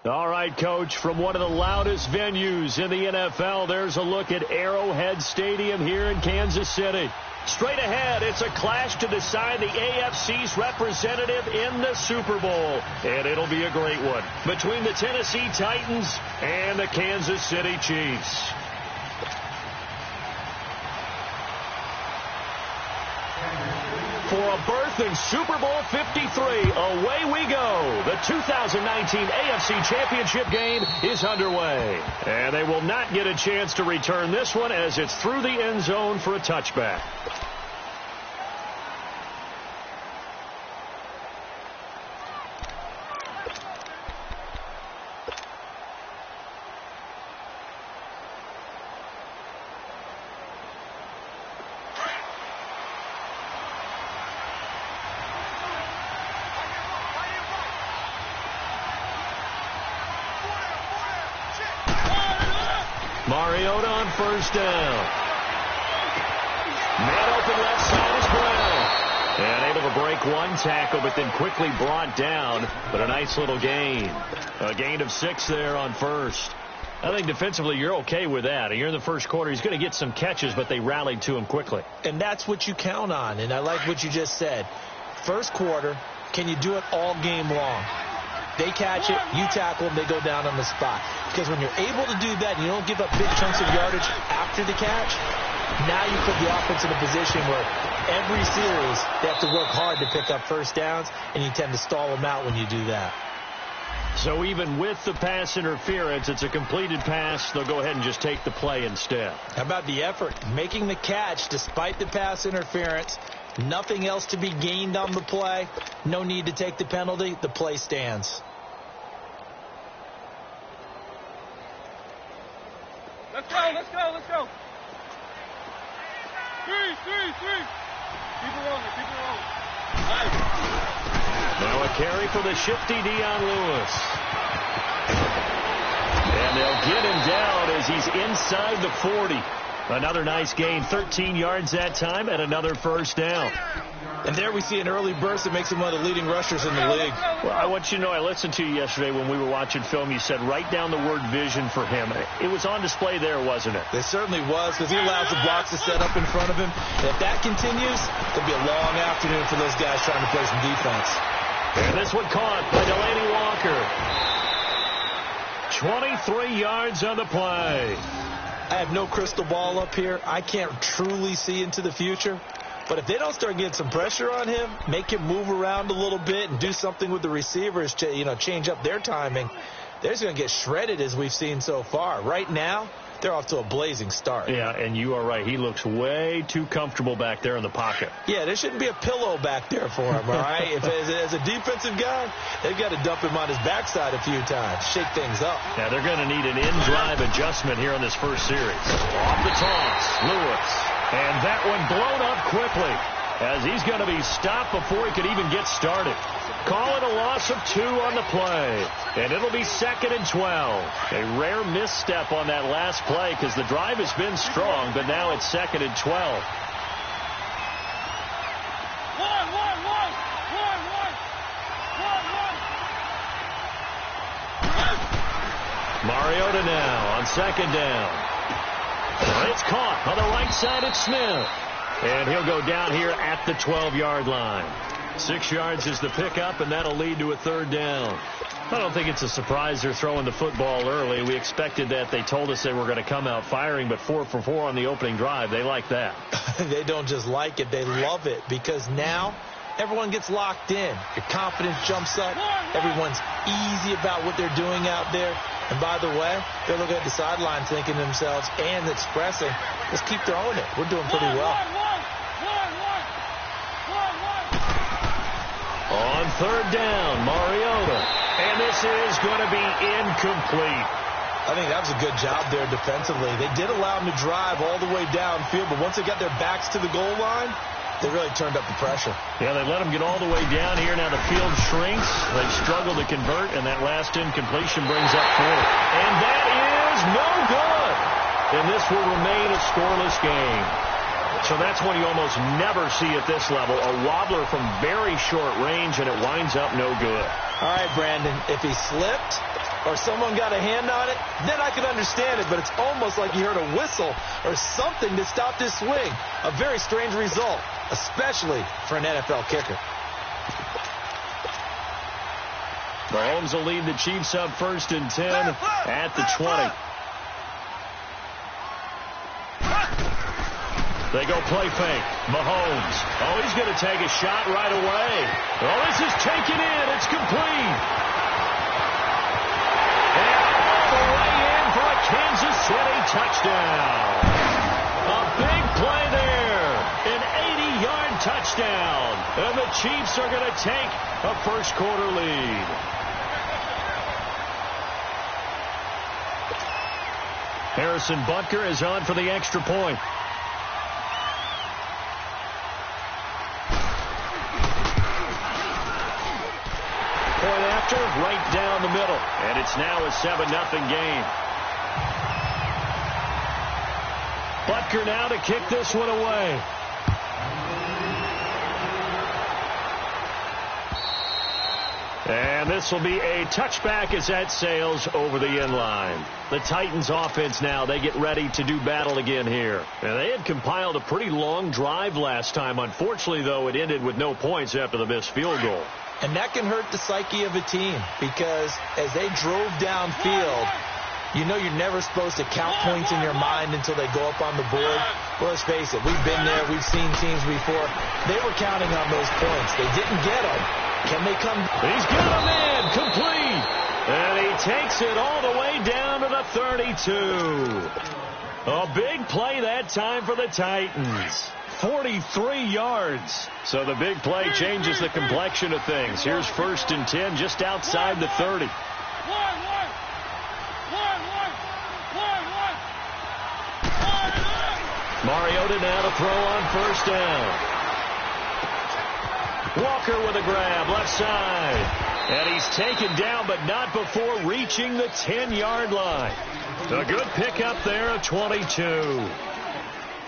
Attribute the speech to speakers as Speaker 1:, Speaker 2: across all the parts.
Speaker 1: All right, Coach, from one of the loudest venues in the NFL, there's a look at Arrowhead Stadium here in Kansas City. Straight ahead, it's a clash to decide the AFC's representative in the Super Bowl. And it'll be a great one between the Tennessee Titans and the Kansas City Chiefs. For a berth in Super Bowl 53, away we go. The 2019 AFC Championship game is underway. And they will not get a chance to return this one as it's through the end zone for a touchback. Mariota on first down. Man open left side is Brown. And able to break one tackle, but then quickly brought down. But a nice little gain. A gain of 6 there on first. I think defensively you're okay with that. You're in the first quarter. He's going to get some catches, but they rallied to him quickly.
Speaker 2: And that's what you count on. And I like what you just said. First quarter, can you do it all game long? They catch it, you tackle them, they go down on the spot. Because when you're able to do that and you don't give up big chunks of yardage after the catch, now you put the offense in a position where every series they have to work hard to pick up first downs, and you tend to stall them out when you do that.
Speaker 1: So even with the pass interference, it's a completed pass. They'll go ahead and just take the play instead.
Speaker 2: How about the effort? Making the catch despite the pass interference. Nothing else to be gained on the play. No need to take the penalty. The play stands.
Speaker 3: Let's go, let's go, let's go. Three. Keep it rolling, keep it rolling. Nice.
Speaker 1: Now a carry for the shifty Dion Lewis. And they'll get him down as he's inside the 40. Another nice gain, 13 yards that time, and another first down.
Speaker 2: And there we see an early burst that makes him one of the leading rushers in the league.
Speaker 1: Well, I want you to know, I listened to you yesterday when we were watching film. You said write down the word vision for him. It was on display there, wasn't it?
Speaker 2: It certainly was, because he allows the blocks to set up in front of him. And if that continues, it'll be a long afternoon for those guys trying to play some defense.
Speaker 1: And this one caught by Delaney Walker. 23 yards on the play.
Speaker 2: I have no crystal ball up here. I can't truly see into the future. But if they don't start getting some pressure on him, make him move around a little bit and do something with the receivers to, change up their timing, they're just going to get shredded as we've seen so far. Right now, they're off to a blazing start.
Speaker 1: Yeah, and you are right. He looks way too comfortable back there in the pocket.
Speaker 2: Yeah, there shouldn't be a pillow back there for him, all right? If as a defensive guy, they've got to dump him on his backside a few times, shake things up.
Speaker 1: Yeah, they're going to need an in-drive adjustment here in this first series. Off the toss, Lewis. And that one blown up quickly as he's going to be stopped before he could even get started. Call it a loss of 2 on the play. And it'll be 2nd and 12. A rare misstep on that last play because the drive has been strong, but now it's 2nd and 12. Mariota now on 2nd down. It's caught on the right side. It's Smith. And he'll go down here at the 12-yard line. 6 yards is the pickup, and that'll lead to a 3rd down. I don't think it's a surprise they're throwing the football early. We expected that. They told us they were going to come out firing, but 4 for 4 on the opening drive. They like that.
Speaker 2: They don't just like it. They love it because now everyone gets locked in. Your confidence jumps up. Everyone's easy about what they're doing out there. And by the way, they're looking at the sideline thinking to themselves and expressing, let's keep throwing it. We're doing pretty well.
Speaker 1: On 3rd down, Mariota. And this is going to be incomplete.
Speaker 2: I think that was a good job there defensively. They did allow them to drive all the way downfield, but once they got their backs to the goal line, they really turned up the pressure.
Speaker 1: Yeah, they let them get all the way down here. Now the field shrinks. They struggle to convert, and that last incompletion brings up 4th. And that is no good. And this will remain a scoreless game. So that's one you almost never see at this level. A wobbler from very short range, and it winds up no good.
Speaker 2: All right, Brandon, if he slipped or someone got a hand on it, then I can understand it. But it's almost like you heard a whistle or something to stop this swing. A very strange result, especially for an NFL kicker.
Speaker 1: Mahomes will lead the Chiefs up 1st and 10 at the 20. They go play fake. Mahomes. Oh, he's going to take a shot right away. Oh, this is taken in. It's complete. And all the way in for a Kansas City touchdown. A big play there. An 80-yard touchdown. And the Chiefs are going to take a first-quarter lead. Harrison Butker is on for the extra point. Point after, right down the middle. And it's now a 7-0 game. Butker now to kick this one away. And this will be a touchback as that sails over the end line. The Titans offense now, they get ready to do battle again here. And they had compiled a pretty long drive last time. Unfortunately, though, it ended with no points after the missed field goal.
Speaker 2: And that can hurt the psyche of a team because as they drove downfield, you know you're never supposed to count points in your mind until they go up on the board. Well, let's face it, we've been there. We've seen teams before. They were counting on those points. They didn't get them. Can they come?
Speaker 1: He's got a man complete. And he takes it all the way down to the 32. A big play that time for the Titans. 43 yards. So the big play changes the complexion of things. Here's 1st and 10 just outside the 30. Mariota now to throw on 1st down. Walker with a grab, left side. And he's taken down, but not before reaching the 10-yard line. A good pickup there at 22.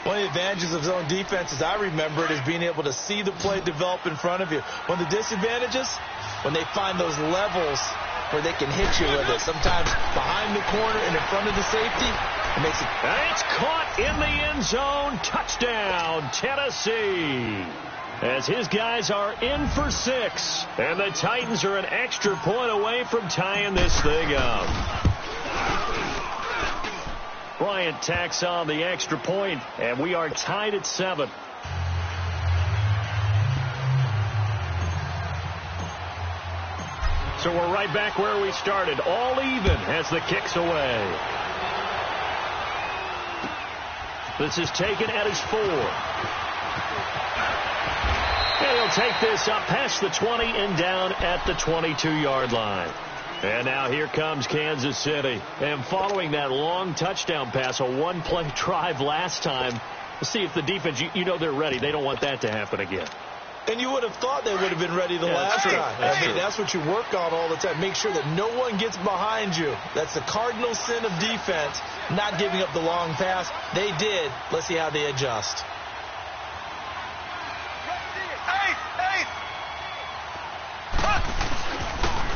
Speaker 2: One of the advantages of zone defense, as I remember it, is being able to see the play develop in front of you. One of the disadvantages, when they find those levels where they can hit you with it, sometimes behind the corner and in front of the safety, it makes it.
Speaker 1: And it's caught in the end zone. Touchdown, Tennessee. As his guys are in for 6. And the Titans are an extra point away from tying this thing up. Bryant tacks on the extra point, and we are tied at 7. So we're right back where we started, all even as the kick's away. This is taken at his 4. And he'll take this up past the 20 and down at the 22-yard line. And now here comes Kansas City. And following that long touchdown pass, a one-play drive last time, we'll see if the defense, you know they're ready. They don't want that to happen again.
Speaker 2: And you would have thought they would have been ready the last time. That's what you work on all the time. Make sure that no one gets behind you. That's the cardinal sin of defense, not giving up the long pass. They did. Let's see how they adjust.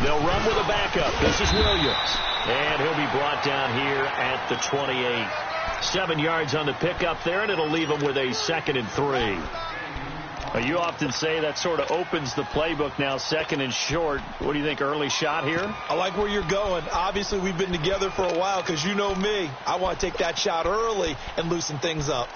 Speaker 1: They'll run with a backup. This is Williams. And he'll be brought down here at the 28. 7 yards on the pickup there, and it'll leave him with a 2nd and 3. You often say that sort of opens the playbook now, 2nd and short. What do you think, early shot here?
Speaker 2: I like where you're going. Obviously, we've been together for a while because you know me. I want to take that shot early and loosen things up.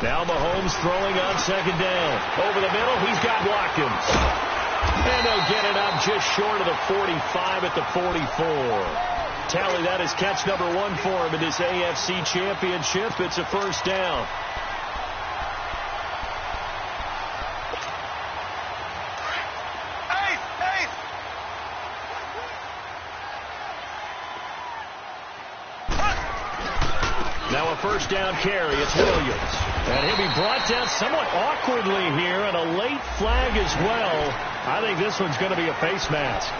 Speaker 1: Now Mahomes throwing on 2nd down. Over the middle, he's got Watkins. And they'll get it up just short of the 45 at the 44. Tally, that is catch number 1 for him in this AFC Championship. It's a 1st down. Now a 1st down carry. It's Williams. And he'll be brought down somewhat awkwardly here, and a late flag as well. I think this one's going to be a face mask.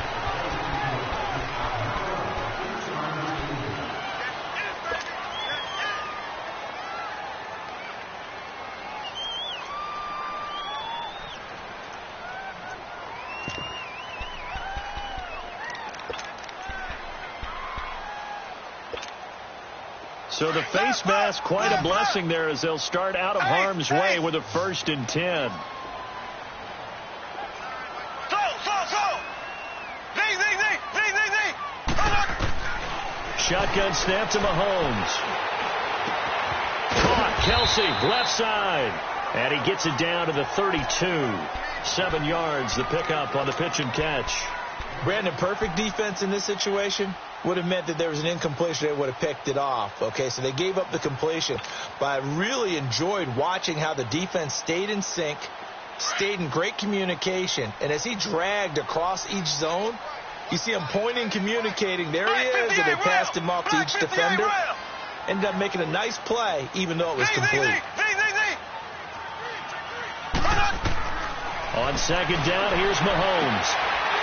Speaker 1: So the face mask, quite a blessing there as they'll start out of harm's way with a 1st and 10. Shotgun snap to Mahomes. Caught. Kelsey, left side. And he gets it down to the 32. 7 yards, the pickup on the pitch and catch.
Speaker 2: Brandon, perfect defense in this situation would have meant that there was an incompletion. They would have picked it off. Okay, so they gave up the completion. But I really enjoyed watching how the defense stayed in sync, stayed in great communication. And as he dragged across each zone, you see him pointing, communicating. There he is, and they passed him off to each defender. Ended up making a nice play, even though it was complete.
Speaker 1: On 2nd down, here's Mahomes.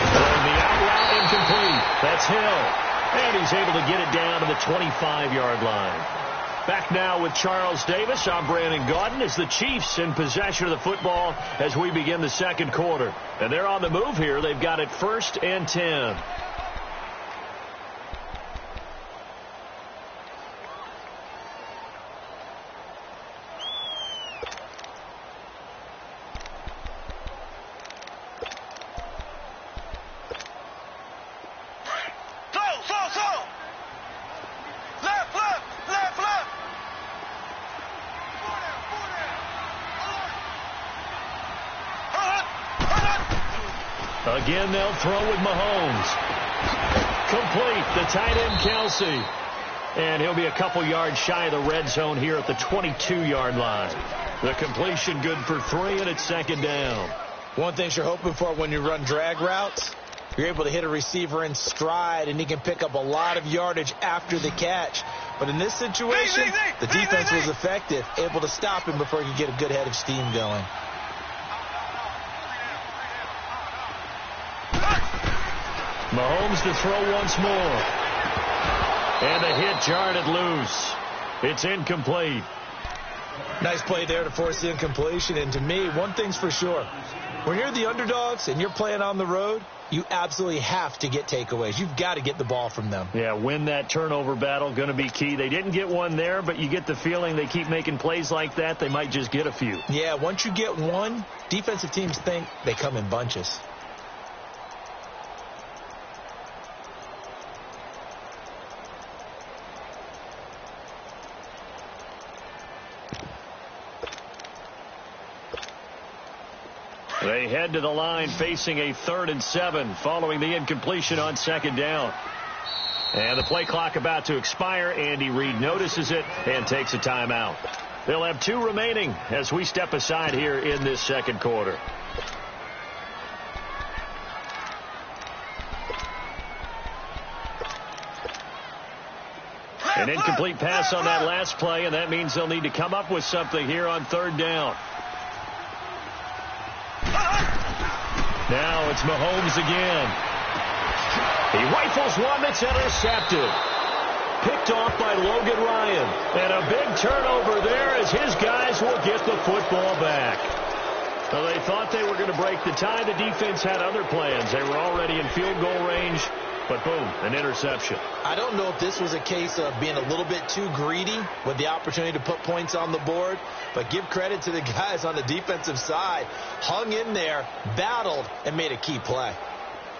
Speaker 1: And the out route incomplete. That's Hill. And he's able to get it down to the 25-yard line. Back now with Charles Davis. I'm Brandon Gaudin as the Chiefs in possession of the football as we begin the 2nd quarter. And they're on the move here. They've got it 1st and 10. Again, they'll throw with Mahomes. Complete. The tight end, Kelsey. And he'll be a couple yards shy of the red zone here at the 22-yard line. The completion good for 3, and it's 2nd down.
Speaker 2: One thing you're hoping for when you run drag routes, you're able to hit a receiver in stride, and he can pick up a lot of yardage after the catch. But in this situation, the defense was effective, able to stop him before he could get a good head of steam going.
Speaker 1: Mahomes to throw once more. And the hit jarred it loose. It's incomplete.
Speaker 2: Nice play there to force the incompletion. And to me, one thing's for sure. When you're the underdogs and you're playing on the road, you absolutely have to get takeaways. You've got to get the ball from them.
Speaker 1: Yeah, win that turnover battle, going to be key. They didn't get one there, but you get the feeling they keep making plays like that, they might just get a few.
Speaker 2: Yeah, once you get one, defensive teams think they come in bunches.
Speaker 1: They head to the line facing a 3rd and 7 following the incompletion on 2nd down. And the play clock about to expire. Andy Reid notices it and takes a timeout. They'll have 2 remaining as we step aside here in this 2nd quarter. An incomplete pass on that last play, and that means they'll need to come up with something here on 3rd down. Now it's Mahomes again. He rifles one that's intercepted. Picked off by Logan Ryan. And a big turnover there as his guys will get the football back. Well, they thought they were going to break the tie. The defense had other plans. They were already in field goal range. But boom, an interception.
Speaker 2: I don't know if this was a case of being a little bit too greedy with the opportunity to put points on the board, but give credit to the guys on the defensive side. Hung in there, battled, and made a key play.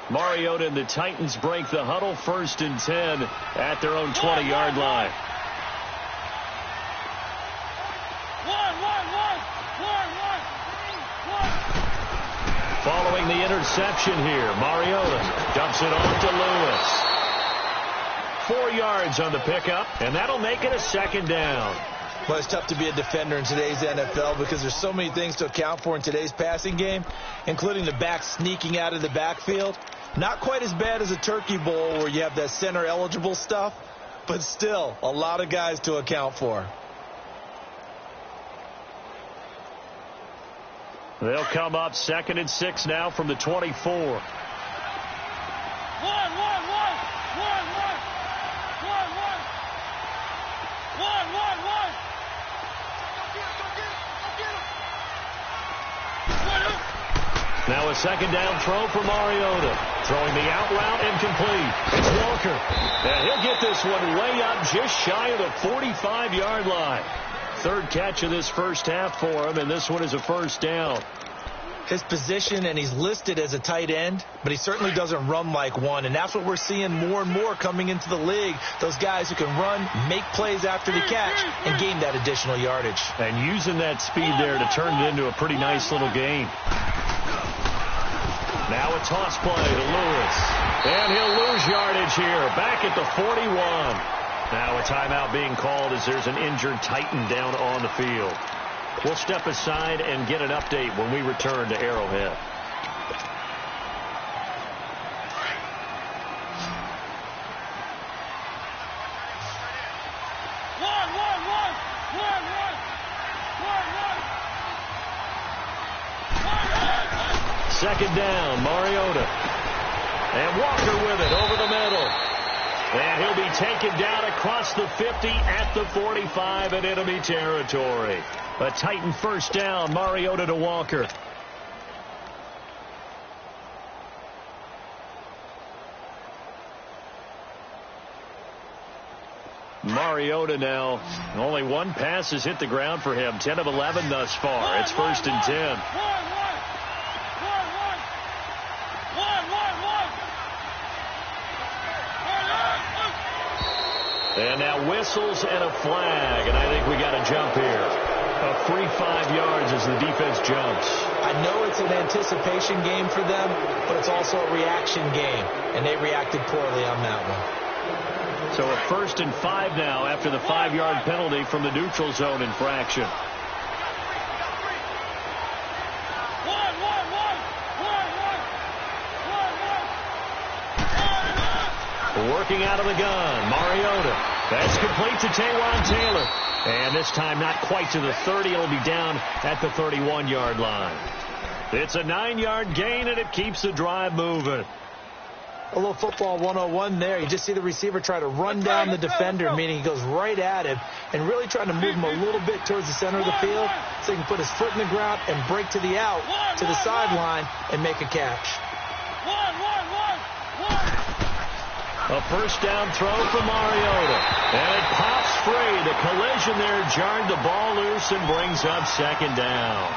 Speaker 1: Mariota and the Titans break the huddle, 1st and 10 at their own 20-yard line. Following the interception here, Mariota dumps it off to Lewis. 4 yards on the pickup, and that'll make it a 2nd down.
Speaker 2: Well, it's tough to be a defender in today's NFL because there's so many things to account for in today's passing game, including the back sneaking out of the backfield. Not quite as bad as a turkey bowl where you have that center-eligible stuff, but still a lot of guys to account for.
Speaker 1: They'll come up 2nd and 6 now from the 24. Now Now a second down throw for Mariota. Throwing the out route incomplete. It's Walker. And he'll get this one way up just shy of the 45-yard line. Third catch of this first half for him, and this one is a first down.
Speaker 2: His position, and he's listed as a tight end, but he certainly doesn't run like one, and that's what we're seeing more and more coming into the league. Those guys who can run, make plays after the catch, and gain that additional yardage.
Speaker 1: And using that speed there to turn it into a pretty nice little game. Now a toss play to Lewis. And he'll lose yardage here, back at the 41. Now a timeout being called as there's an injured Titan down on the field. We'll step aside and get an update when we return to Arrowhead. Second down, Mariota. And Walker with it over the middle. And he'll be taken down across the 50 at the 45 in enemy territory. A Titan first down, Mariota to Walker. Mariota now, only one pass has hit the ground for him. 10 of 11 thus far. It's first and 10. And now whistles and a flag, and I think we got a jump here. A free 5 yards as the defense jumps.
Speaker 2: I know it's an anticipation game for them, but it's also a reaction game, and they reacted poorly on that one.
Speaker 1: So a first and 5 now after the 5-yard penalty from the neutral zone infraction. Working out of the gun, Mariota. That's complete to Taywan Taylor. And this time not quite to the 30. It'll be down at the 31-yard line. It's a 9-yard gain, and it keeps the drive moving.
Speaker 2: A little football 101 there. You just see the receiver try to run down the defender, meaning he goes right at him, and really trying to move him a little bit towards the center of the field so he can put his foot in the ground and break to the out, to the sideline, and make a catch.
Speaker 1: A first down throw for Mariota. And it pops free. The collision there jarred the ball loose and brings up second down.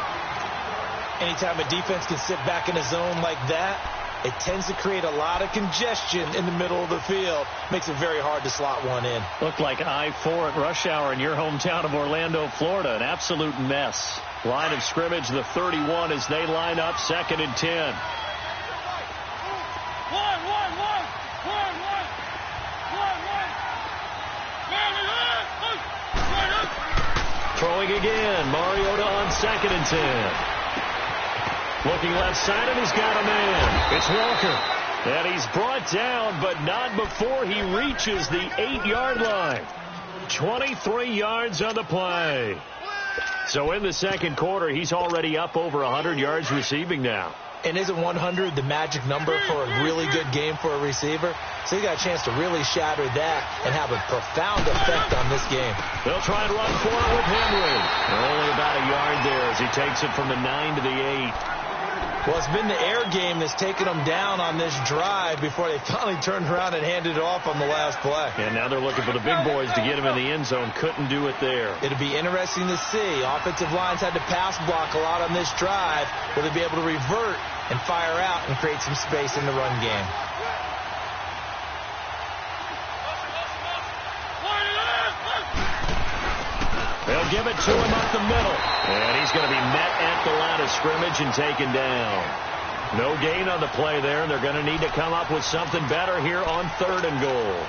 Speaker 2: Anytime a defense can sit back in a zone like that, it tends to create a lot of congestion in the middle of the field. Makes it very hard to slot one in.
Speaker 1: Looked like I-4 at rush hour in your hometown of Orlando, Florida. An absolute mess. Line of scrimmage, the 31 as they line up second and 10. Throwing again, Mariota on second and 10. Looking left side, and he's got a man. It's Walker. And he's brought down, but not before he reaches the 8-yard line. 23 yards on the play. So in the second quarter, he's already up over 100 yards receiving now.
Speaker 2: And isn't 100 the magic number for a really good game for a receiver? So he got a chance to really shatter that and have a profound effect on this game.
Speaker 1: They'll try and run for it with Henry. Only about a yard there as he takes it from the 9 to the 8.
Speaker 2: Well, it's been the air game that's taken them down on this drive before they finally turned around and handed it off on the last play.
Speaker 1: And now they're looking for the big boys to get him in the end zone. Couldn't do it there.
Speaker 2: It'll be interesting to see. Offensive lines had to pass block a lot on this drive. Will they be able to revert and fire out and create some space in the run game?
Speaker 1: They'll give it to him up the middle. And he's going to be met at the line of scrimmage and taken down. No gain on the play there, and they're going to need to come up with something better here on third and goal.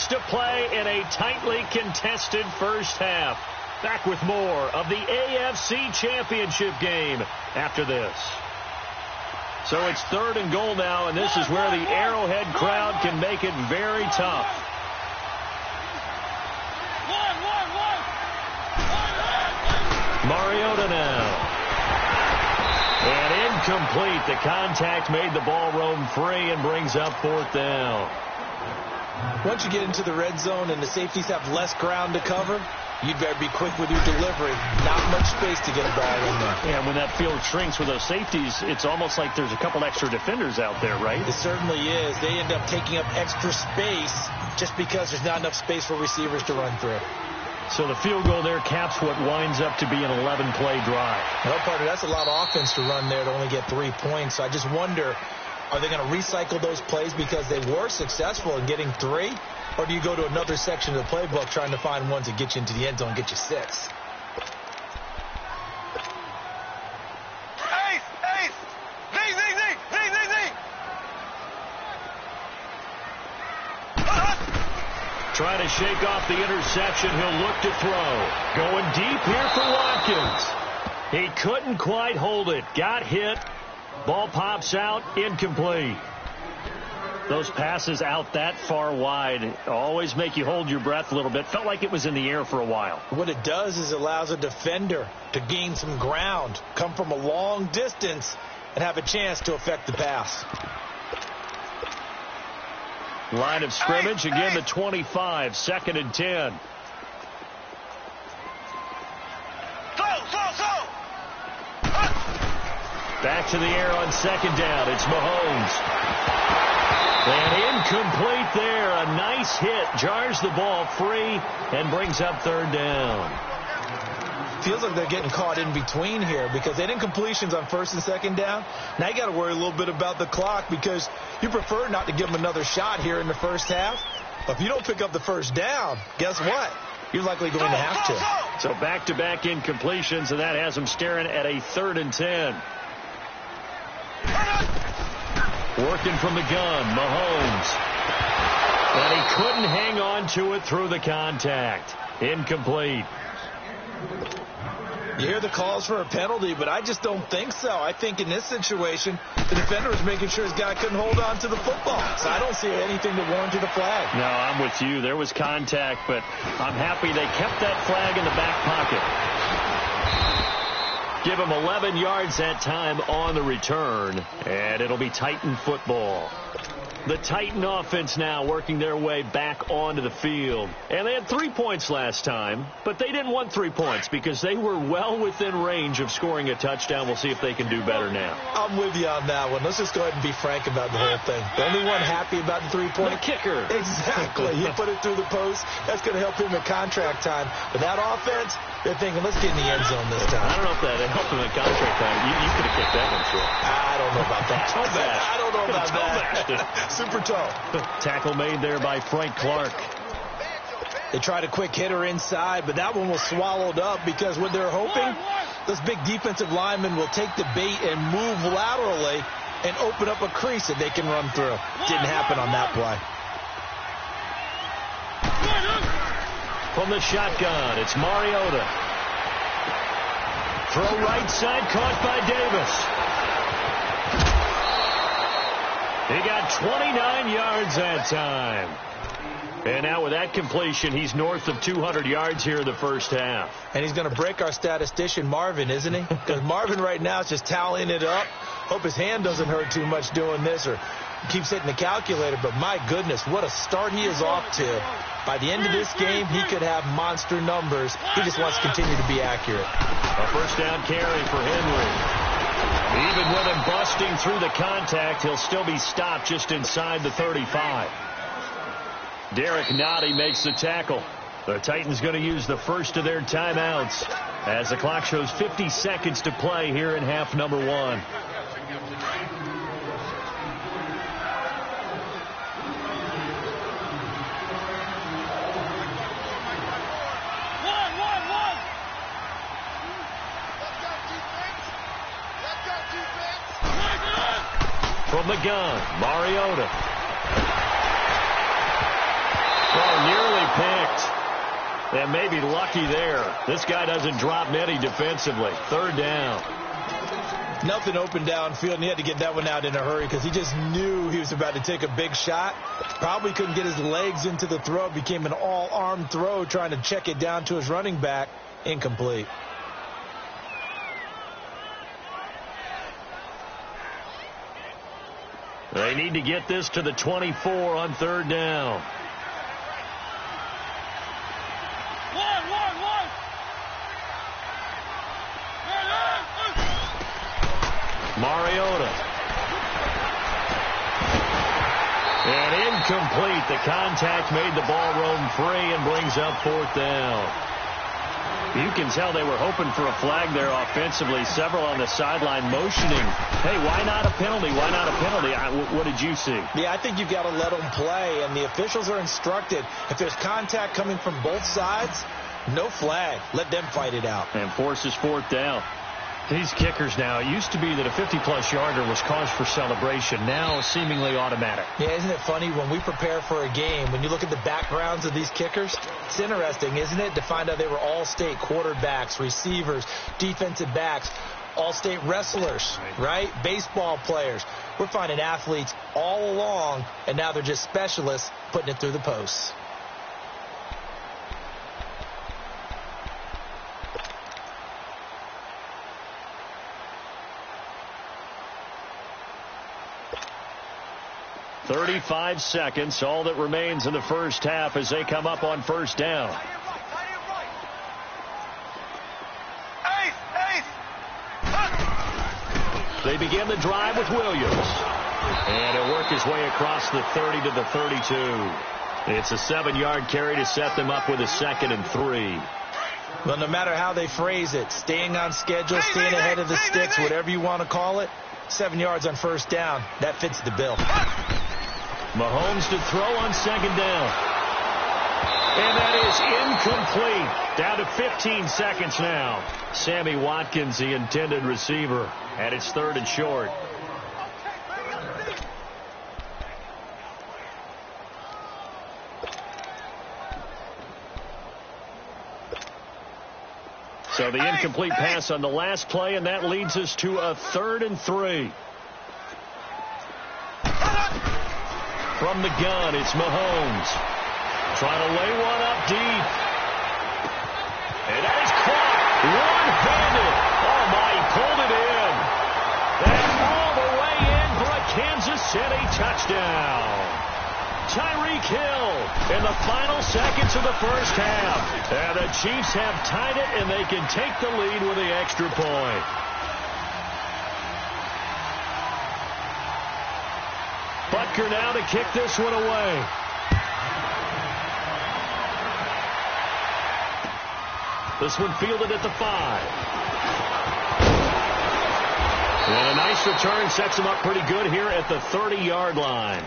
Speaker 1: To play in a tightly contested first half. Back with more of the AFC Championship game after this. So it's third and goal now, and this is where the Arrowhead crowd can make it very tough. Mariota now. Incomplete. The contact made the ball roam free and brings up 4th down.
Speaker 2: Once you get into the red zone and the safeties have less ground to cover, you better be quick with your delivery. Not much space to get a ball in there.
Speaker 1: And when that field shrinks with those safeties, it's almost like there's a couple extra defenders out there, right?
Speaker 2: It certainly is. They end up taking up extra space just because there's not enough space for receivers to run through.
Speaker 1: So the field goal there caps what winds up to be an 11-play drive.
Speaker 2: No, partner, that's a lot of offense to run there to only get 3 points. So I just wonder, are they going to recycle those plays because they were successful in getting 3? Or do you go to another section of the playbook trying to find ones that get you into the end zone and get you 6?
Speaker 3: Ace! Ace! Z!
Speaker 1: Trying to shake off the interception. He'll look to throw. Going deep here for Watkins. He couldn't quite hold it. Got hit. Ball pops out. Incomplete. Those passes out that far wide always make you hold your breath a little bit. Felt like it was in the air for a while.
Speaker 2: What it does is it allows a defender to gain some ground, come from a long distance, and have a chance to affect the pass.
Speaker 1: Line of scrimmage, again the 25, 2nd and 10. Back to the air on 2nd down. It's Mahomes. And incomplete there. A nice hit. Jars the ball free and brings up 3rd down.
Speaker 2: Feels like they're getting caught in between here because they didn't completions on 1st and 2nd down. Now you got to worry a little bit about the clock because you prefer not to give them another shot here in the first half. But if you don't pick up the 1st down, guess what? You're likely going to have to.
Speaker 1: So back-to-back incompletions, and that has them staring at a 3rd and 10. Working from the gun, Mahomes. And he couldn't hang on to it through the contact. Incomplete.
Speaker 2: You hear the calls for a penalty, but I just don't think so. I think in this situation, the defender was making sure his guy couldn't hold on to the football. So I don't see anything that warranted a flag.
Speaker 1: No, I'm with you. There was contact, but I'm happy they kept that flag in the back pocket. Give him 11 yards that time on the return, and it'll be Titan football. The Titan offense now working their way back onto the field. And they had 3 points last time, but they didn't want 3 points because they were well within range of scoring a touchdown. We'll see if they can do better now.
Speaker 2: I'm with you on that one. Let's just go ahead and be frank about the whole thing. The only one happy about the 3-point?
Speaker 1: The kicker.
Speaker 2: Exactly. He put it through the post. That's going to help him at contract time. But that offense, they're thinking, let's get in the end zone this time.
Speaker 1: I don't know if that helped him at contract time. You could have kicked that one short.
Speaker 2: I don't know about that. I don't know about that. Super toe.
Speaker 1: Tackle made there by Frank Clark.
Speaker 2: They tried a quick hitter inside, but that one was swallowed up because what they're hoping, this big defensive lineman will take the bait and move laterally and open up a crease that they can run through. Didn't happen on that play.
Speaker 1: From the shotgun, it's Mariota. Throw right side, caught by Davis. He got 29 yards that time. And now with that completion, he's north of 200 yards here in the first half.
Speaker 2: And he's going to break our statistician, Marvin, isn't he? Because Marvin right now is just tallying it up. Hope his hand doesn't hurt too much doing this or keeps hitting the calculator. But my goodness, what a start he is off to. By the end of this game, he could have monster numbers. He just wants to continue to be accurate.
Speaker 1: A first down carry for Henry. Even with him busting through the contact, he'll still be stopped just inside the 35. Derek Nottie makes the tackle. The Titans going to use the first of their timeouts as the clock shows 50 seconds to play here in half number 1. From the gun, Mariota. Oh, nearly picked. And maybe lucky there. This guy doesn't drop many defensively. 3rd down.
Speaker 2: Nothing open downfield, and he had to get that one out in a hurry because he just knew he was about to take a big shot. Probably couldn't get his legs into the throw. Became an all-arm throw trying to check it down to his running back. Incomplete.
Speaker 1: They need to get this to the 24 on third down. Mariota. And incomplete. The contact made the ball roam free and brings up fourth down. You can tell they were hoping for a flag there offensively. Several on the sideline motioning. Hey, why not a penalty? Why not a penalty? What did you see?
Speaker 2: Yeah, I think you've got to let them play, and the officials are instructed. If there's contact coming from both sides, no flag. Let them fight it out.
Speaker 1: And forces fourth down. These kickers now, it used to be that a 50-plus yarder was cause for celebration. Now seemingly automatic.
Speaker 2: Yeah, isn't it funny when we prepare for a game, when you look at the backgrounds of these kickers, it's interesting, isn't it, to find out they were all-state quarterbacks, receivers, defensive backs, all-state wrestlers, right? Baseball players. We're finding athletes all along, and now they're just specialists putting it through the posts.
Speaker 1: .35 seconds, all that remains in the first half as they come up on first down. They begin the drive with Williams. And he'll work his way across the 30 to the 32. It's a 7-yard carry to set them up with a 2nd and 3.
Speaker 2: Well, no matter how they phrase it, staying on schedule, staying ahead of the sticks, whatever you want to call it, 7 yards on first down, that fits the bill.
Speaker 1: Mahomes to throw on 2nd down. And that is incomplete. Down to 15 seconds now. Sammy Watkins, the intended receiver, and it's 3rd and short. So the incomplete pass on the last play, and that leads us to a 3rd and 3. From the gun, it's Mahomes. Trying to lay one up deep. And that is caught. One-handed. Oh, my, he pulled it in. That's all the way in for a Kansas City touchdown. Tyreek Hill in the final seconds of the first half. And the Chiefs have tied it, and they can take the lead with the extra point. Butker now to kick this one away. This one fielded at the 5. And a nice return sets him up pretty good here at the 30-yard line.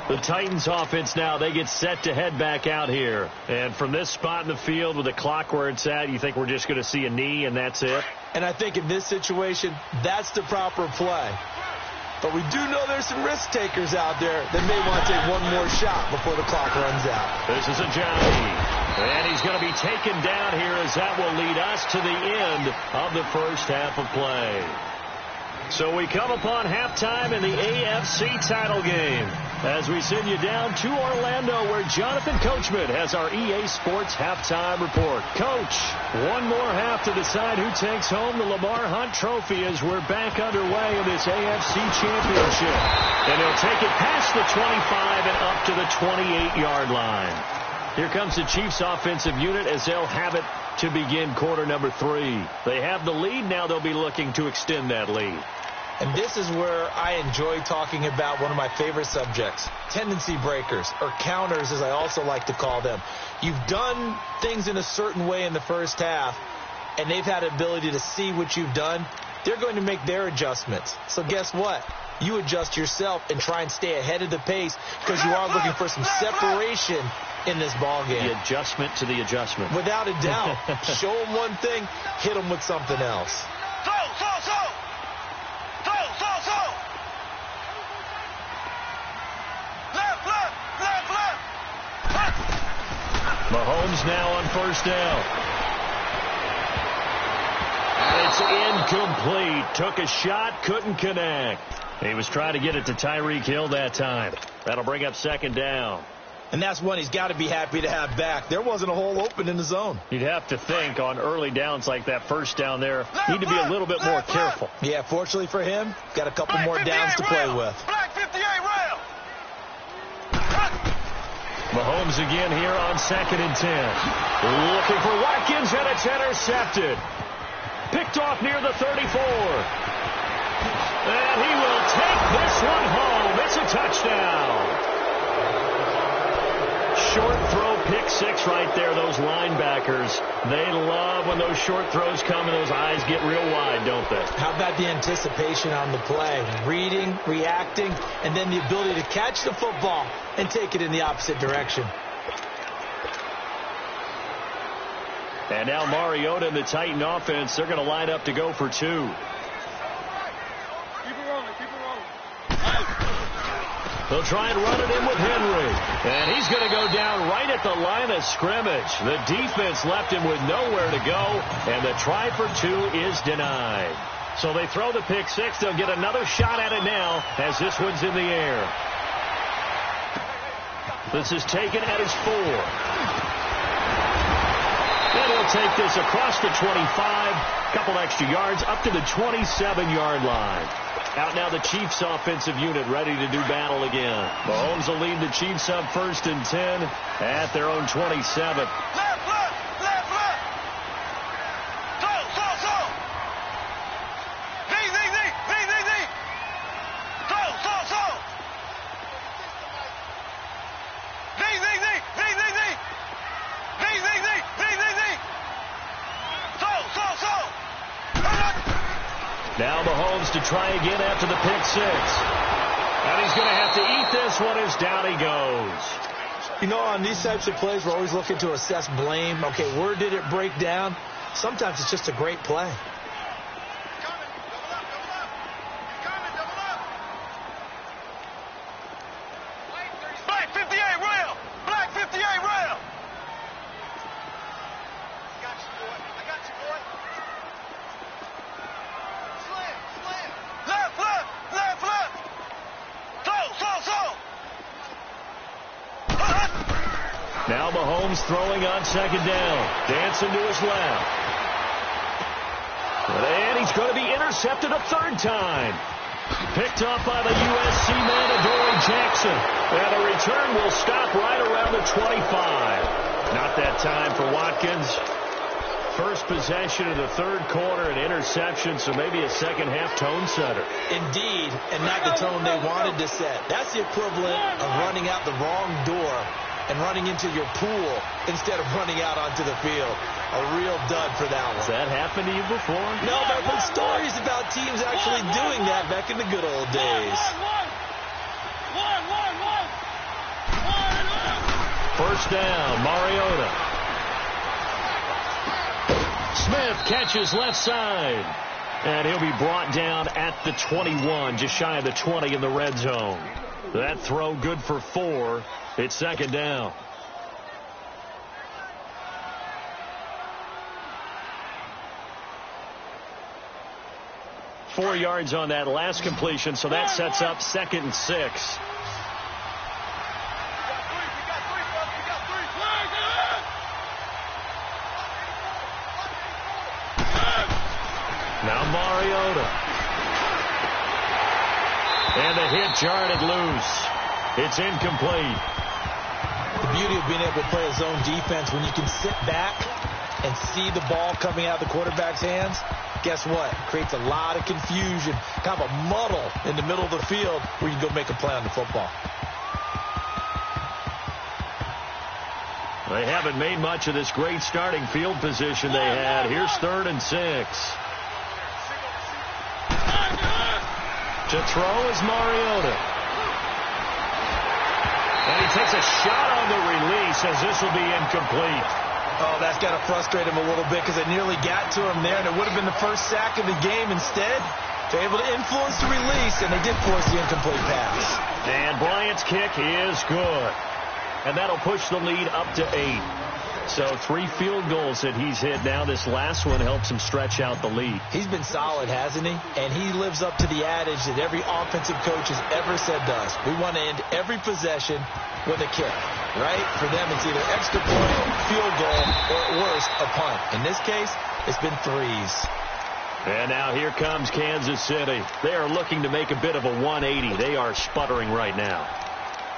Speaker 1: The Titans offense now, they get set to head back out here. And from this spot in the field with the clock where it's at, you think we're just going to see a knee and that's it?
Speaker 2: And I think in this situation, that's the proper play. But we do know there's some risk takers out there that may want to take one more shot before the clock runs out.
Speaker 1: This is Ajayi. And he's going to be taken down here as that will lead us to the end of the first half of play. So we come upon halftime in the AFC title game as we send you down to Orlando where Jonathan Coachman has our EA Sports halftime report. Coach, one more half to decide who takes home the Lamar Hunt Trophy as we're back underway in this AFC Championship. And he'll take it past the 25 and up to the 28-yard line. Here comes the Chiefs offensive unit as they'll have it to begin quarter number 3. They have the lead. Now they'll be looking to extend that lead.
Speaker 2: And this is where I enjoy talking about one of my favorite subjects, tendency breakers, or counters as I also like to call them. You've done things in a certain way in the first half, and they've had the ability to see what you've done. They're going to make their adjustments. So guess what? You adjust yourself and try and stay ahead of the pace because you are looking for some separation in this ball game.
Speaker 1: The adjustment to the adjustment.
Speaker 2: Without a doubt. Show them one thing, hit them with something else.
Speaker 1: Mahomes now on first down. And it's incomplete. Took a shot, couldn't connect. He was trying to get it to Tyreek Hill that time. That'll bring up 2nd down.
Speaker 2: And that's one he's got to be happy to have back. There wasn't a hole open in the zone.
Speaker 1: You'd have to think on early downs like that first down there, need to be a little bit more careful.
Speaker 2: Yeah, fortunately for him, got a couple more downs to play with.
Speaker 3: Black 58
Speaker 1: Mahomes again here on 2nd and 10. Looking for Watkins, and it's intercepted. Picked off near the 34. And he will take this one home. It's a touchdown. Short throw, pick six right there. Those linebackers, they love when those short throws come and those eyes get real wide, don't they?
Speaker 2: How about the anticipation on the play? Reading, reacting, and then the ability to catch the football and take it in the opposite direction.
Speaker 1: And now Mariota and the Titan offense, they're going to line up to go for two.
Speaker 3: Keep it rolling, keep it rolling.
Speaker 1: They'll try and run it in with Henry. And he's going to go down right at the line of scrimmage. The defense left him with nowhere to go, and the try for two is denied. So they throw the pick six. They'll get another shot at it now as this one's in the air. This is taken at his 4. And he'll take this across the 25, couple extra yards, up to the 27-yard line. Out now the Chiefs offensive unit ready to do battle again. Mahomes will lead the Chiefs up 1st and 10 at their own 27. Now Mahomes to try again after the pick six. And he's going to have to eat this one as down he goes.
Speaker 2: You know, on these types of plays, we're always looking to assess blame. Okay, where did it break down? Sometimes it's just a great play.
Speaker 3: Black 58 rail! Black 58 rail! I got you, boy. I got you, boy. Slam, slam. Left, left, left, left.
Speaker 1: Now Mahomes throwing on 2nd down. Dancing to his left. And he's going to be intercepted a 3rd time. Picked up by the USC man, Adoree Jackson. And the return will stop right around the 25. Not that time for Watkins. First possession of the 3rd quarter, an interception, so maybe a second-half tone setter.
Speaker 2: Indeed, and not the tone they wanted to set. That's the equivalent of running out the wrong door and running into your pool instead of running out onto the field. A real dud for that one.
Speaker 1: Has that happened to you before?
Speaker 2: No, but I've heard stories about teams actually doing that back in the good old days.
Speaker 1: First down, Mariota. Smith catches left side. And he'll be brought down at the 21, just shy of the 20 in the red zone. That throw good for 4. It's 2nd down. Four yards on that last completion, so that sets up 2nd and 6. Now Mariota. And the hit jarred loose. It's incomplete.
Speaker 2: The beauty of being able to play a zone defense when you can sit back and see the ball coming out of the quarterback's hands, guess what? Creates a lot of confusion, kind of a muddle in the middle of the field where you can go make a play on the football.
Speaker 1: They haven't made much of this great starting field position they had. Here's 3rd and 6. To throw is Mariota. And he takes a shot on the release as this will be incomplete.
Speaker 2: Oh, that's got to frustrate him a little bit because it nearly got to him there, and it would have been the first sack of the game. Instead, they're able to influence the release, and they did force the incomplete pass.
Speaker 1: And Bryant's kick is good. And that'll push the lead up to 8. So 3 field goals that he's hit now. This last one helps him stretch out the lead.
Speaker 2: He's been solid, hasn't he? And he lives up to the adage that every offensive coach has ever said to us. We want to end every possession with a kick, right? For them, it's either extra point, field goal, or at worst, a punt. In this case, it's been 3s.
Speaker 1: And now here comes Kansas City. They are looking to make a bit of a 180. They are sputtering right now.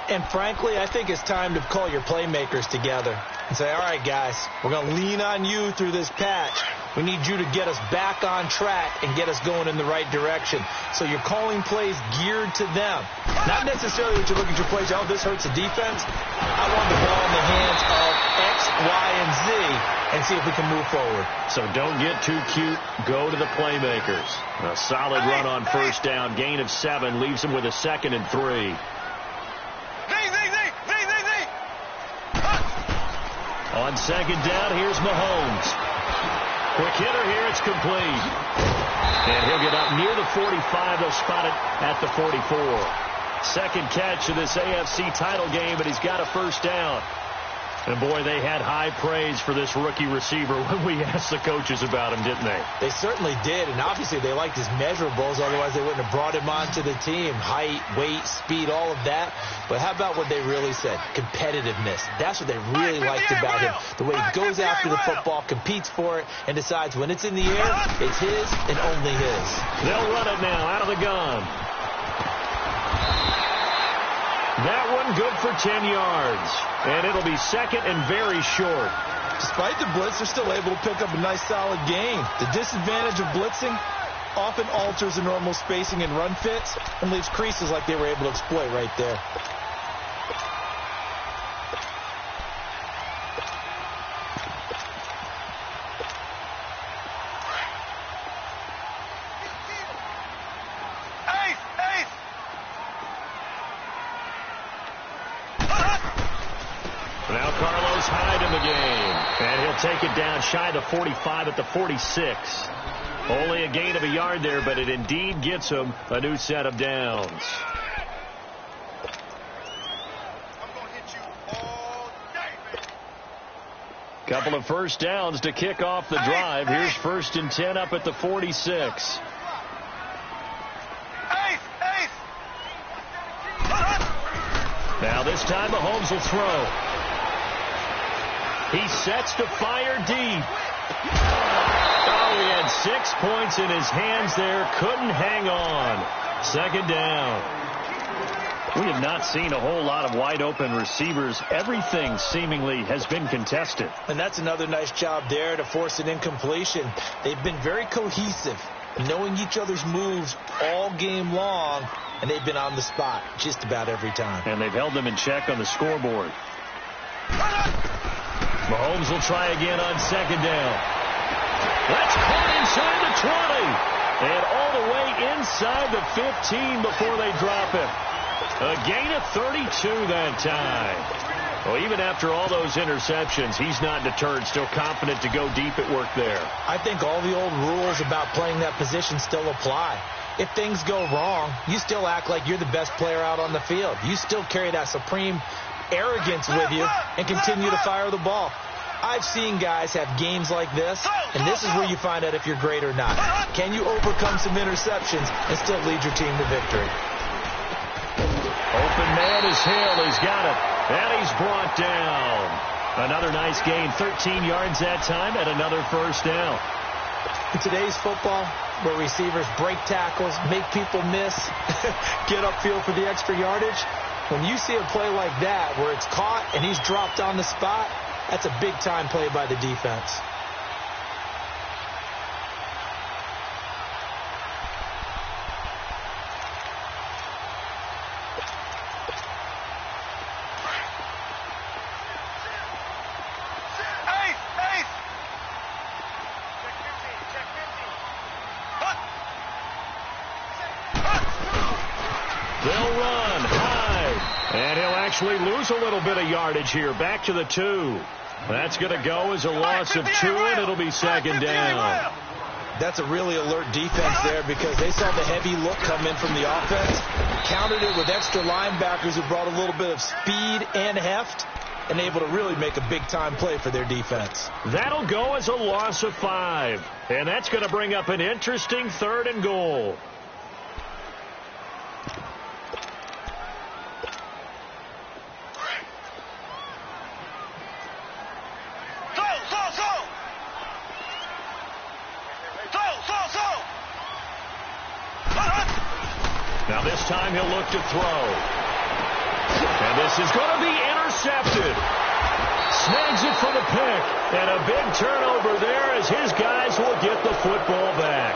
Speaker 2: And frankly, I think it's time to call your playmakers together and say, all right, guys, we're going to lean on you through this patch. We need you to get us back on track and get us going in the right direction. So you're calling plays geared to them. Not necessarily that you look at your plays, oh, this hurts the defense. I want the ball in the hands of X, Y, and Z and see if we can move forward.
Speaker 1: So don't get too cute. Go to the playmakers. A solid run on first down. Gain of 7 leaves them with a 2nd and 3. On 2nd down, here's Mahomes. Quick hitter here, it's complete. And he'll get up near the 45. They'll spot it at the 44. Second catch of this AFC title game, and he's got a first down. And, boy, they had high praise for this rookie receiver when we asked the coaches about him, didn't they?
Speaker 2: They certainly did, and obviously they liked his measurables. Otherwise, they wouldn't have brought him onto the team. Height, weight, speed, all of that. But how about what they really said? Competitiveness. That's what they really liked about him. The way he goes after the football, competes for it, and decides when it's in the air, it's his and only his.
Speaker 1: They'll run it now out of the gun. That one good for 10 yards. And it'll be 2nd and very short.
Speaker 2: Despite the blitz, they're still able to pick up a nice solid gain. The disadvantage of blitzing often alters the normal spacing and run fits and leaves creases like they were able to exploit right there.
Speaker 1: Now Carlos Hyde in the game. And he'll take it down shy of the 45 at the 46. Only a gain of a yard there, but it indeed gets him a new set of downs. Couple of first downs to kick off the drive. Here's 1st and 10 up at the 46. Now this time Mahomes will throw. He sets to fire deep. Oh, he had 6 points in his hands there. Couldn't hang on. 2nd down. We have not seen a whole lot of wide open receivers. Everything seemingly has been contested.
Speaker 2: And that's another nice job there to force an incompletion. They've been very cohesive, knowing each other's moves all game long, and they've been on the spot just about every time.
Speaker 1: And they've held them in check on the scoreboard. Mahomes will try again on 2nd down. That's caught inside the 20. And all the way inside the 15 before they drop him. A gain of 32 that time. Well, even after all those interceptions, he's not deterred, still confident to go deep at work there.
Speaker 2: I think all the old rules about playing that position still apply. If things go wrong, you still act like you're the best player out on the field. You still carry that supreme arrogance with you and continue to fire the ball. I've seen guys have games like this, and this is where you find out if you're great or not. Can you overcome some interceptions and still lead your team to victory?
Speaker 1: Open man is Hill. He's got it. And he's brought down. Another nice gain, 13 yards that time, and another first down.
Speaker 2: In today's football, where receivers break tackles, make people miss, get upfield for the extra yardage, when you see a play like that where it's caught and he's dropped on the spot, that's a big-time play by the defense.
Speaker 1: They'll run high, and he'll actually lose a little bit of yardage here. Back to the 2. That's going to go as a loss of 2, and it'll be 2nd down.
Speaker 2: That's a really alert defense there because they saw the heavy look come in from the offense, countered it with extra linebackers who brought a little bit of speed and heft, and able to really make a big-time play for their defense.
Speaker 1: That'll go as a loss of 5, and that's going to bring up an interesting 3rd and goal. Now this time he'll look to throw. And this is going to be intercepted. Snags it for the pick. And a big turnover there as his guys will get the football back.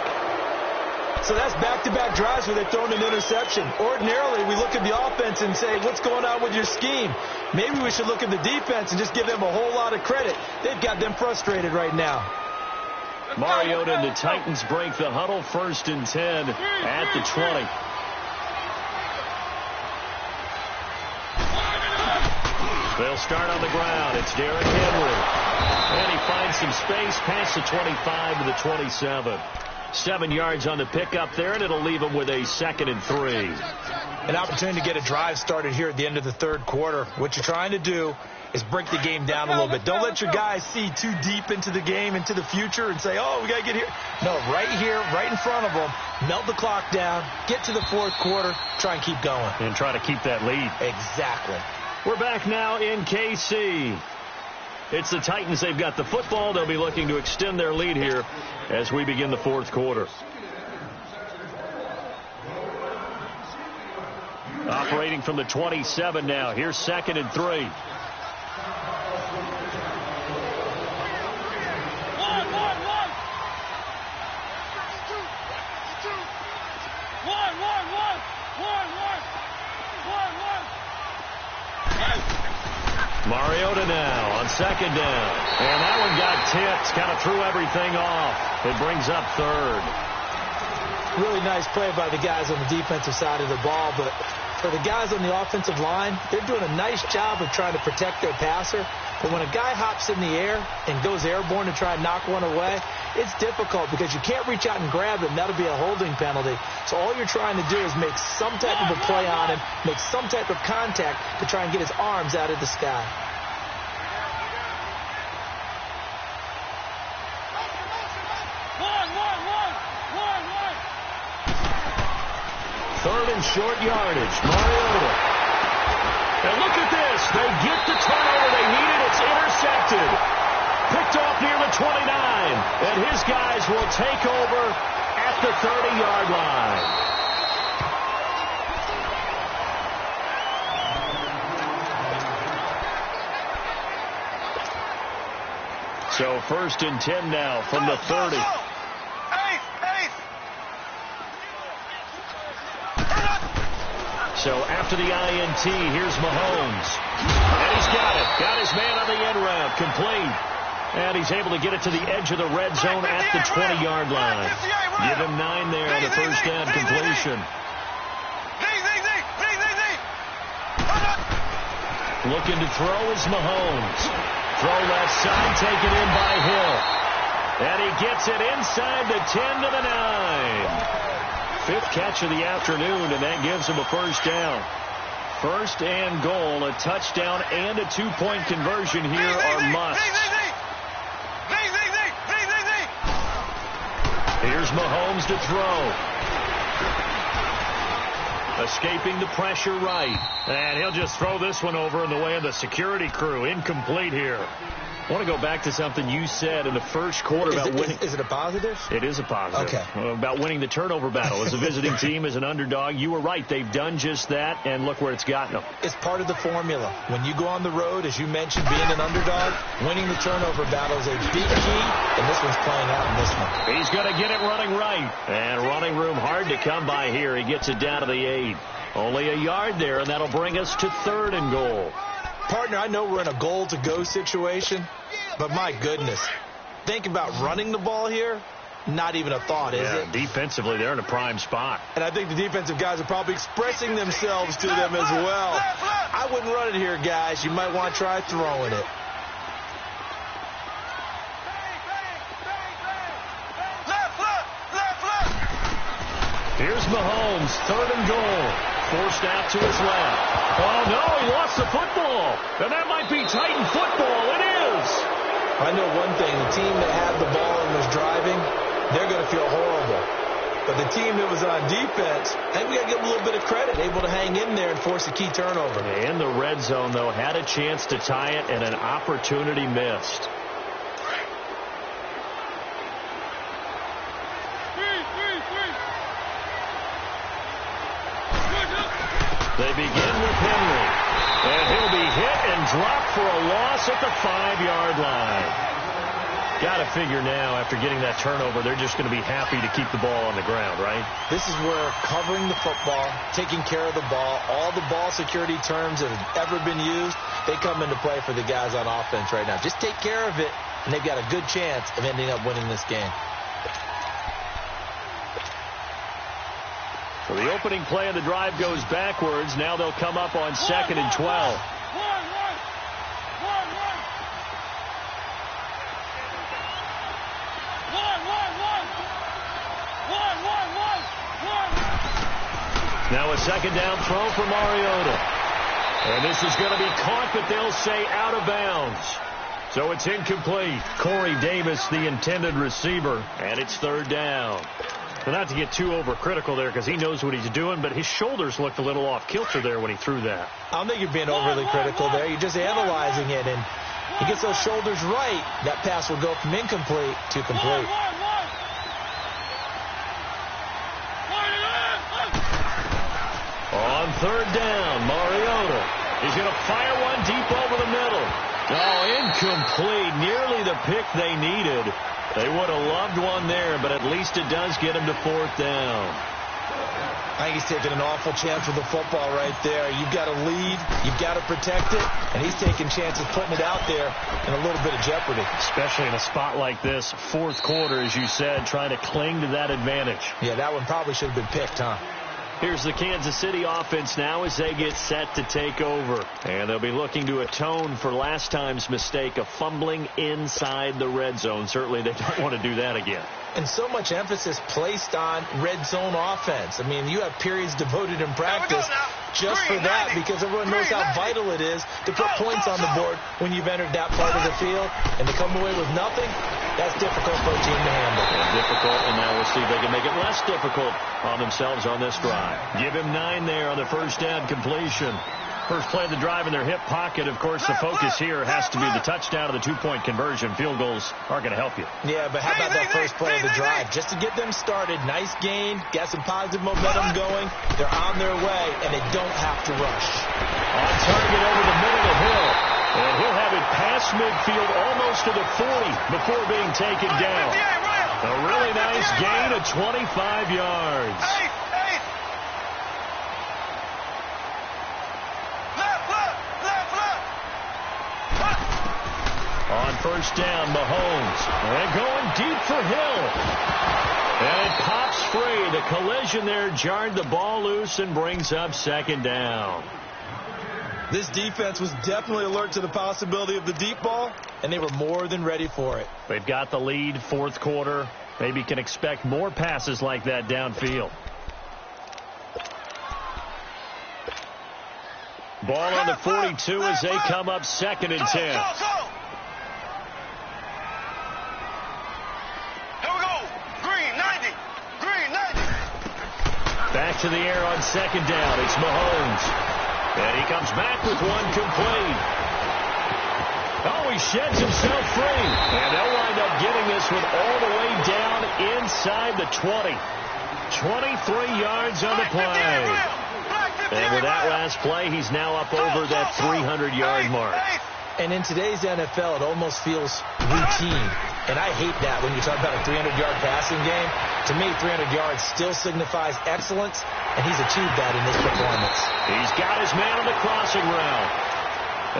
Speaker 2: So that's back-to-back drives where they've thrown an interception. Ordinarily, we look at the offense and say, what's going on with your scheme? Maybe we should look at the defense and just give them a whole lot of credit. They've got them frustrated right now.
Speaker 1: Mariota and the Titans break the huddle, 1st and 10 at the 20. They'll start on the ground. It's Derrick Henry. And he finds some space past the 25 to the 27. 7 yards on the pickup there, and it'll leave him with a 2nd and 3.
Speaker 2: An opportunity to get a drive started here at the end of the 3rd quarter. What you're trying to do is break the game down a little bit. Don't let your guys see too deep into the game, into the future, and say, oh, we got to get here. No, right here, right in front of them, melt the clock down, get to the 4th quarter, try and keep going.
Speaker 1: And try to keep that lead.
Speaker 2: Exactly.
Speaker 1: We're back now in KC. It's the Titans. They've got the football. They'll be looking to extend their lead here as we begin the 4th quarter. Operating from the 27 now. Here's 2nd and 3. Mariota now on 2nd down. And that one got tipped. Kind of threw everything off. It brings up 3rd.
Speaker 2: Really nice play by the guys on the defensive side of the ball, but for the guys on the offensive line, they're doing a nice job of trying to protect their passer. But when a guy hops in the air and goes airborne to try and knock one away, it's difficult because you can't reach out and grab him. That'll be a holding penalty. So all you're trying to do is make some type of a play on him, make some type of contact to try and get his arms out of the sky.
Speaker 1: Third and short yardage. Mariota. And look at this. They get the turnover they needed. It's intercepted. Picked off near the 29. And his guys will take over at the 30-yard line. So 1st and 10 now from the 30. So after the INT, here's Mahomes. And he's got it. Got his man on the end route. Complete. And he's able to get it to the edge of the red zone at the 20-yard line. Give him 9 there on the 1st down completion. Looking to throw is Mahomes. Throw left side, taken in by Hill. And he gets it inside the 10 to the 9. 5th catch of the afternoon, and that gives him a 1st down. 1st and goal, a touchdown and a 2-point conversion here are musts. Here's Mahomes to throw. Escaping the pressure right. And he'll just throw this one over in the way of the security crew. Incomplete here. I want to go back to something you said in the 1st quarter about winning.
Speaker 2: Is it a positive?
Speaker 1: It is a positive.
Speaker 2: Okay.
Speaker 1: About winning the turnover battle. As a visiting team, as an underdog, you were right. They've done just that, and look where it's gotten them.
Speaker 2: It's part of the formula. When you go on the road, as you mentioned, being an underdog, winning the turnover battle is a big key, and this one's playing out in this one.
Speaker 1: He's going to get it running right. And running room hard to come by here. He gets it down to the 8. Only a yard there, and that'll bring us to 3rd and goal.
Speaker 2: Partner, I know we're in a goal-to-go situation, but my goodness, think about running the ball here. Not even a thought, is it?
Speaker 1: Defensively, they're in a prime spot.
Speaker 2: And I think the defensive guys are probably expressing themselves to them as well. I wouldn't run it here, guys. You might want to try throwing it.
Speaker 1: Here's Mahomes, 3rd and goal. Forced out to his left. Oh, no, he lost the football. And that might be Titan football. It is.
Speaker 2: I know one thing. The team that had the ball and was driving, they're going to feel horrible. But the team that was on defense, I think we got to give them a little bit of credit, able to hang in there and force a key turnover.
Speaker 1: In the red zone, though, had a chance to tie it and an opportunity missed. They begin with Henry. And he'll be hit and dropped for a loss at the 5-yard line. Got to figure now, after getting that turnover, they're just going to be happy to keep the ball on the ground, right?
Speaker 2: This is where covering the football, taking care of the ball, all the ball security terms that have ever been used, they come into play for the guys on offense right now. Just take care of it, and they've got a good chance of ending up winning this game.
Speaker 1: So the opening play of the drive goes backwards. Now they'll come up on 2nd and 12. Now a 2nd down throw for Mariota. And this is going to be caught, but they'll say out of bounds. So it's incomplete. Corey Davis, the intended receiver, and it's 3rd down. Well, not to get too overcritical there because he knows what he's doing, but his shoulders looked a little off kilter there when he threw that.
Speaker 2: I don't think you're being overly critical there. You're just analyzing it, and he gets those shoulders right. That pass will go from incomplete to complete.
Speaker 1: On 3rd down, Mariota is going to fire one deep over the middle. Oh, incomplete. Nearly the pick they needed. They would have loved one there, but at least it does get him to 4th down.
Speaker 2: I think he's taking an awful chance with the football right there. You've got to lead. You've got to protect it. And he's taking chances putting it out there in a little bit of jeopardy.
Speaker 1: Especially in a spot like this, 4th quarter, as you said, trying to cling to that advantage.
Speaker 2: Yeah, that one probably should have been picked, huh?
Speaker 1: Here's the Kansas City offense now as they get set to take over. And they'll be looking to atone for last time's mistake of fumbling inside the red zone. Certainly they don't want to do that again.
Speaker 2: And so much emphasis placed on red zone offense. I mean, you have periods devoted in practice just for that because everyone knows how vital it is to put points on the board when you've entered that part of the field. And to come away with nothing, that's difficult for a team to handle.
Speaker 1: Difficult, and now we'll see if they can make it less difficult on themselves on this drive. Give him 9 there on the 1st down completion. First play of the drive in their hip pocket. Of course, the focus here has to be the touchdown of the 2-point conversion. Field goals aren't going to help you.
Speaker 2: Yeah, but how about that first play of the drive? Just to get them started, nice gain, got some positive momentum going. They're on their way, and they don't have to rush.
Speaker 1: On target over the middle of Hill. And he'll have it past midfield almost to the 40 before being taken down. A really nice gain of 25 yards. On 1st down, Mahomes. And going deep for Hill. And it pops free. The collision there jarred the ball loose and brings up 2nd down.
Speaker 2: This defense was definitely alert to the possibility of the deep ball, and they were more than ready for it.
Speaker 1: They've got the lead, 4th quarter. Maybe can expect more passes like that downfield. Ball on the 42 as they come up 2nd and 10. Back to the air on 2nd down. It's Mahomes. And he comes back with one complete. Oh, he sheds himself free. And they'll wind up getting this one all the way down inside the 20. 23 yards on the play. And with that last play, he's now up over that 300-yard mark.
Speaker 2: And in today's NFL, it almost feels routine. And I hate that when you talk about a 300-yard passing game. To me, 300 yards still signifies excellence, and he's achieved that in this performance.
Speaker 1: He's got his man on the crossing route.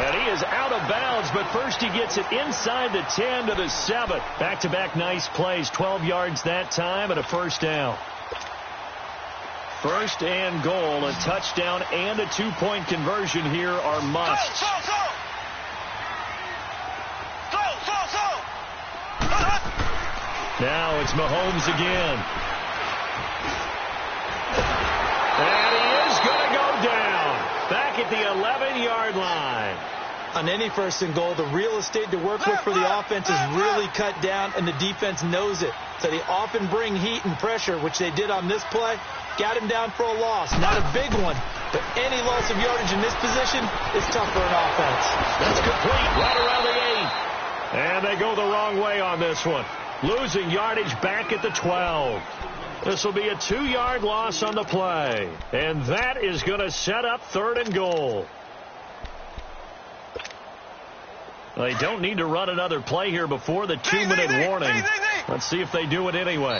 Speaker 1: And he is out of bounds, but first he gets it inside the 10 to the 7. Back-to-back nice plays, 12 yards that time and a 1st down. 1st and goal, a touchdown and a 2-point conversion here are musts. Now it's Mahomes again. And he is going to go down. Back at the 11-yard line.
Speaker 2: On any 1st and goal, the real estate to work with for the offense is really cut down, and the defense knows it. So they often bring heat and pressure, which they did on this play. Got him down for a loss. Not a big one, but any loss of yardage in this position is tough for an offense.
Speaker 1: That's complete right around the 8. And they go the wrong way on this one. Losing yardage back at the 12. This will be a 2-yard loss on the play. And that is going to set up 3rd and goal. They don't need to run another play here before the 2-minute warning. Let's see if they do it anyway.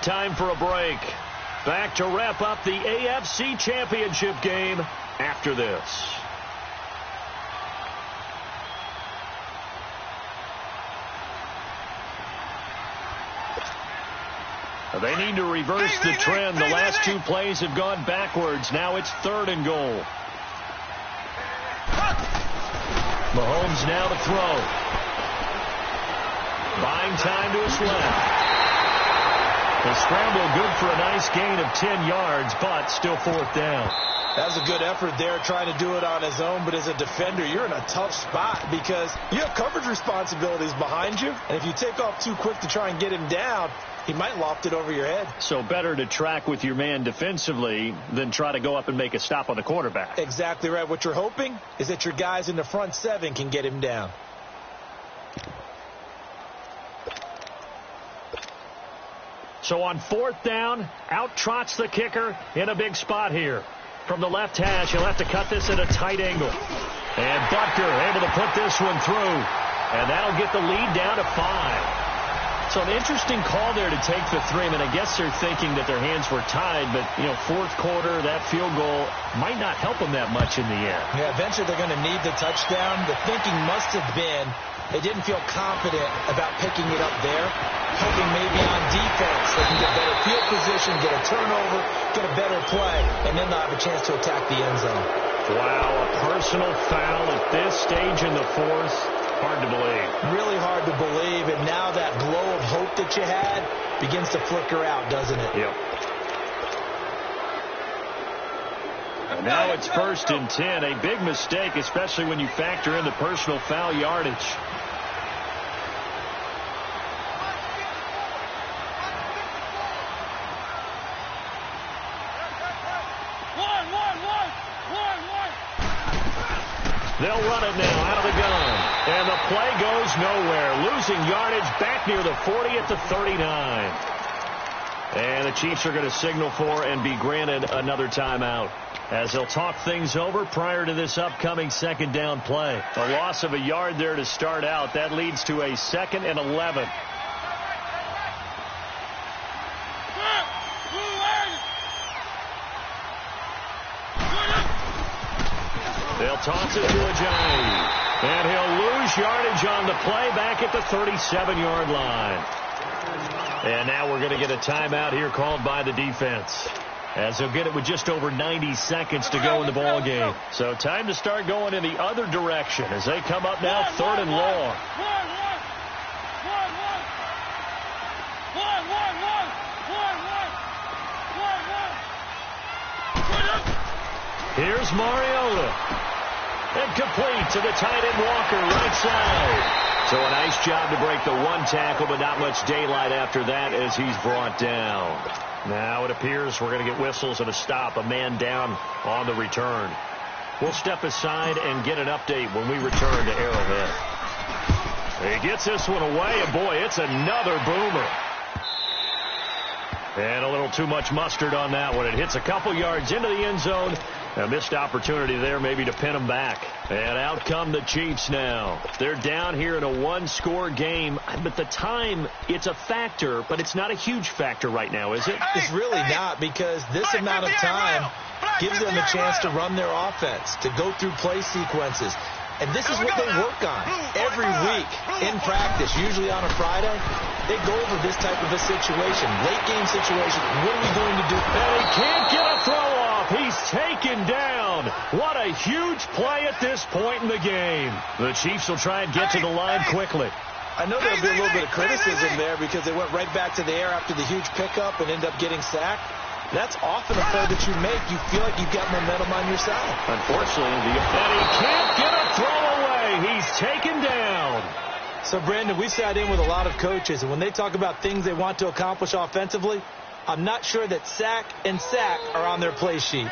Speaker 1: Time for a break. Back to wrap up the AFC Championship game after this. They need to reverse the trend. The last 2 plays have gone backwards. Now it's 3rd and goal. Mahomes now to throw. Buying time to his left. The scramble good for a nice gain of 10 yards, but still 4th down.
Speaker 2: That was a good effort there trying to do it on his own, but as a defender, you're in a tough spot because you have coverage responsibilities behind you, and if you take off too quick to try and get him down, he might loft it over your head.
Speaker 1: So better to track with your man defensively than try to go up and make a stop on the quarterback.
Speaker 2: Exactly right. What you're hoping is that your guys in the front 7 can get him down.
Speaker 1: So on 4th down, out trots the kicker in a big spot here. From the left hash, he'll have to cut this at a tight angle. And Butker able to put this one through. And that'll get the lead down to 5. So an interesting call there to take the 3. I mean, I guess they're thinking that their hands were tied, but, 4th quarter, that field goal might not help them that much in the end.
Speaker 2: Yeah, eventually they're going to need the touchdown. The thinking must have been they didn't feel confident about picking it up there, hoping maybe on defense they can get better field position, get a turnover, get a better play, and then they'll have a chance to attack the end zone.
Speaker 1: Wow, a personal foul at this stage in the 4th. Hard to believe. Really
Speaker 2: hard to believe, and now that glow of hope that you had begins to flicker out, doesn't it?
Speaker 1: Yep. And now it's 1st and 10. A big mistake, especially when you factor in the personal foul yardage. They'll run it now out of the gun. And the play goes nowhere. Losing yardage back near the 40 at the 39. And the Chiefs are going to signal for and be granted another timeout as they'll talk things over prior to this upcoming 2nd down play. A loss of a yard there to start out. That leads to a 2nd and 11. They'll toss it to Ajayi. And he'll lose yardage on the play back at the 37-yard line. And now we're going to get a timeout here called by the defense, as they'll get it with just over 90 seconds to go in the ball game. So time to start going in the other direction as they come up now 3rd and long. Here's Mariota. And complete to the tight end Walker, right side. So a nice job to break the 1 tackle, but not much daylight after that as he's brought down. Now it appears we're going to get whistles and a stop, a man down on the return. We'll step aside and get an update when we return to Arrowhead. He gets this one away, and boy, it's another boomer. And a little too much mustard on that one. It hits a couple yards into the end zone. A missed opportunity there maybe to pin them back. And out come the Chiefs now. They're down here in a 1-score game. But the time, it's a factor, but it's not a huge factor right now, is it?
Speaker 2: It's really not, because this amount of time gives them a chance to run their offense, to go through play sequences. And this is what they work on every week in practice, usually on a Friday. They go over this type of a situation, late game situation. What are we going to do?
Speaker 1: And he can't get a throw off. He's taken down. What a huge play at this point in the game. The Chiefs will try and get to the line quickly.
Speaker 2: I know there'll be a little bit of criticism there because they went right back to the air after the huge pickup and ended up getting sacked. That's often a play that you make. You feel like you've got momentum on your side.
Speaker 1: Unfortunately, and he can't get a throw away. He's taken down.
Speaker 2: So, Brandon, we've sat in with a lot of coaches, and when they talk about things they want to accomplish offensively, I'm not sure that sack and sack are on their play sheet.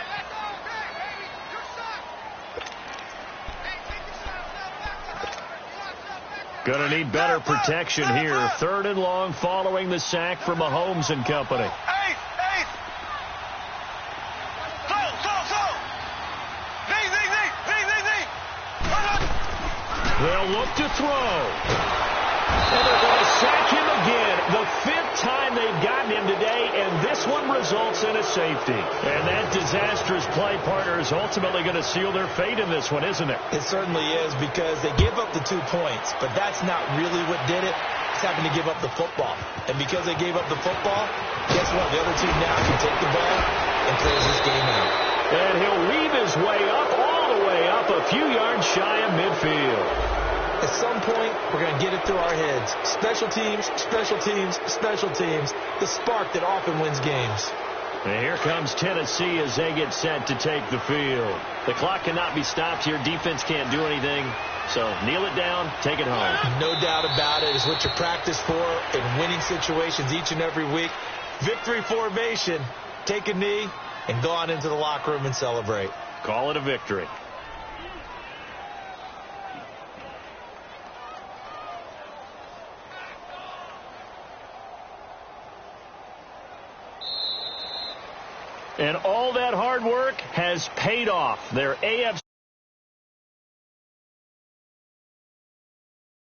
Speaker 1: Going to need better protection here. 3rd and long following the sack from Mahomes and company. They'll look to throw. And they're going to sack him again. The 5th time they've gotten him today, and this one results in a safety. And that disastrous play partner is ultimately going to seal their fate in this one, isn't it?
Speaker 2: It certainly is, because they gave up the 2 points, but that's not really what did it. It's having to give up the football. And because they gave up the football, guess what? The other team now can take the ball and close this game out.
Speaker 1: And he'll weave his way up, all the way up, a few yards shy of midfield.
Speaker 2: At some point, we're going to get it through our heads. Special teams, special teams, special teams. The spark that often wins games.
Speaker 1: And here comes Tennessee as they get set to take the field. The clock cannot be stopped here. Defense can't do anything. So kneel it down, take it home.
Speaker 2: No doubt about it. It's what you practice for in winning situations each and every week. Victory formation. Take a knee and go on into the locker room and celebrate.
Speaker 1: Call it a victory. And all that hard work has paid off. Their AFC